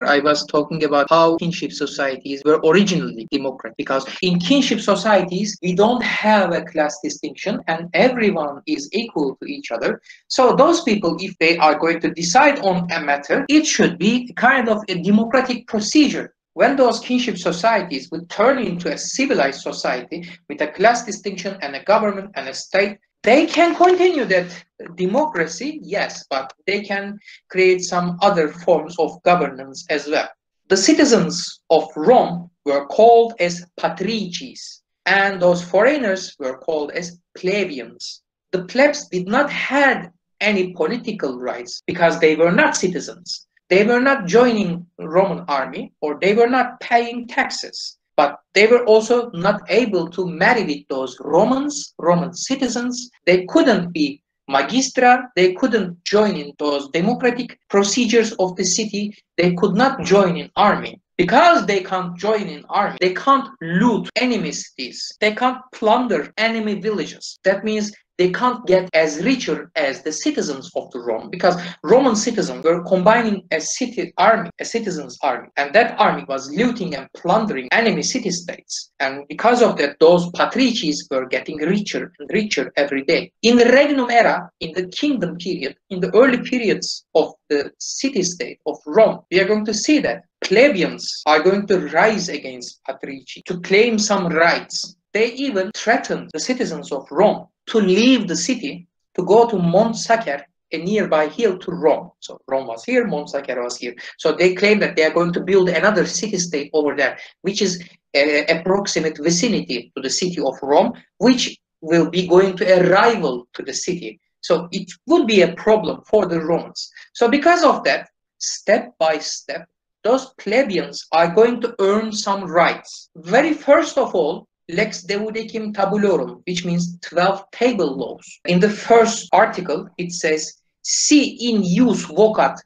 I was talking about how kinship societies were originally democratic, because in kinship societies we don't have a class distinction and everyone is equal to each other. So those people, if they are going to decide on a matter, it should be kind of a democratic procedure. When those kinship societies would turn into a civilized society with a class distinction and a government and a state, they can continue that democracy, yes, but they can create some other forms of governance as well. The citizens of Rome were called as patrices, and those foreigners were called as plebeians. The plebs did not have any political rights because they were not citizens. They were not joining Roman army, or they were not paying taxes. But they were also not able to marry with those Roman citizens. They couldn't be magistra, they couldn't join in those democratic procedures of the city. They could not join in army. Because they can't join in army, they can't loot enemy cities. They can't plunder enemy villages. That means they can't get as richer as the citizens of the Rome, because Roman citizens were combining a citizens' army, and that army was looting and plundering enemy city-states. And because of that, those patrices were getting richer and richer every day. In the Regnum era, in the kingdom period, in the early periods of the city-state of Rome, we are going to see that plebeians are going to rise against patrici to claim some rights. They even threatened the citizens of Rome to leave the city, to go to Mont Sacer, a nearby hill to Rome. So Rome was here, Mont Sacer was here. So they claim that they are going to build another city-state over there, which is a approximate vicinity to the city of Rome, which will be going to a rival to the city. So it would be a problem for the Romans. So because of that, step by step, those plebeians are going to earn some rights. Very first of all, Lex Deudecim Tabulorum, which means 12 table laws. In the first article, it says, Si in ius vocat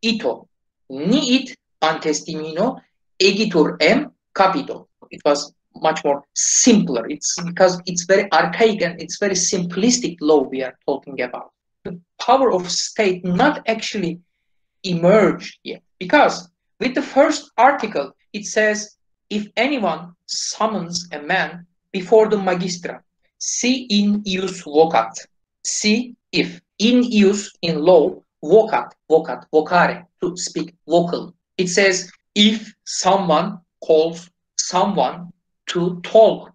ito, niit antestimino egitur m capito. It was much more simpler. It's because it's very archaic and it's very simplistic law we are talking about. The power of state not actually emerged yet, because with the first article, it says, if anyone summons a man before the magistra, si in ius vocat, si if, in ius in law, vocat, vocare, to speak vocal. It says if someone calls someone to talk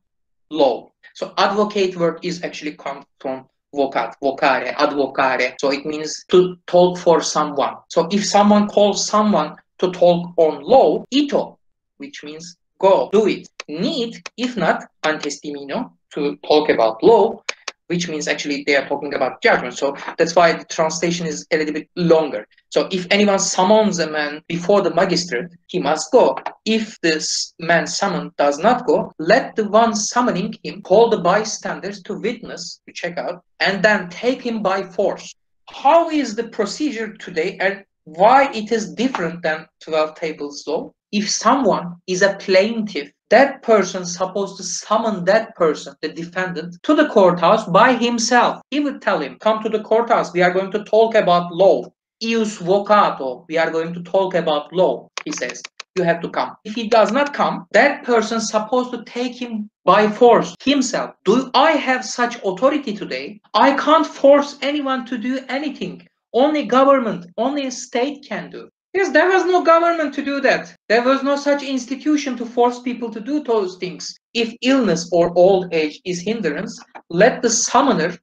law. So advocate word is actually come from vocat, vocare, advocare. So it means to talk for someone. So if someone calls someone to talk on law, ito, which means go, do it. Need, if not, antestimino, to talk about law, which means actually they are talking about judgment. So that's why the translation is a little bit longer. So if anyone summons a man before the magistrate, he must go. If this man summoned does not go, let the one summoning him call the bystanders to witness, to check out, and then take him by force. How is the procedure today, and why it is different than 12 tables law? If someone is a plaintiff, that person is supposed to summon that person, the defendant, to the courthouse by himself. He would tell him, come to the courthouse, we are going to talk about law. Ius vocato, we are going to talk about law, he says. You have to come. If he does not come, that person is supposed to take him by force himself. Do I have such authority today? I can't force anyone to do anything. Only government, only a state can do. Yes, there was no government to do that. There was no such institution to force people to do those things. If illness or old age is hindrance, let the summoner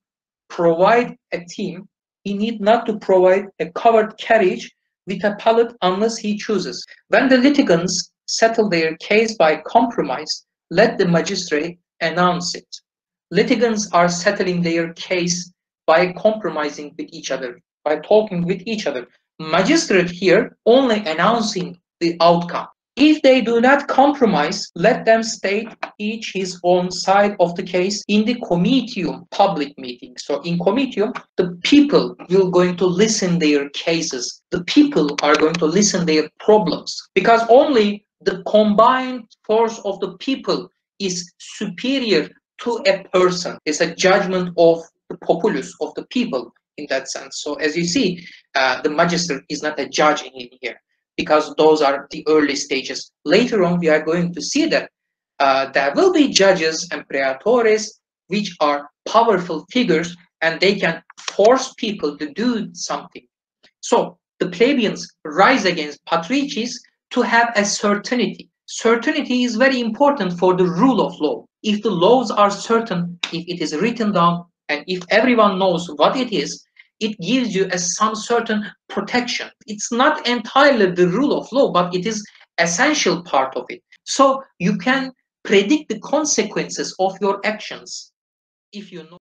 provide a team. He need not to provide a covered carriage with a pallet unless he chooses. When the litigants settle their case by compromise, let the magistrate announce it. Litigants are settling their case by compromising with each other, by talking with each other. Magistrate here only announcing the outcome. If they do not compromise, let them state each his own side of the case in the comitium public meeting. So in comitium, the people will going to listen their cases. The people are going to listen their problems, because only the combined force of the people is superior to a person. It's a judgment of the populace, of the people in that sense. So as you see, the magistrate is not a judge in here. because those are the early stages. Later on, we are going to see that there will be judges and praetores, which are powerful figures, and they can force people to do something. So the plebeians rise against patrices to have a certainty. Certainty is very important for the rule of law. If the laws are certain, if it is written down, and if everyone knows what it is, it gives you some certain protection. It's not entirely the rule of law, but it is essential part of it. So you can predict the consequences of your actions if you know.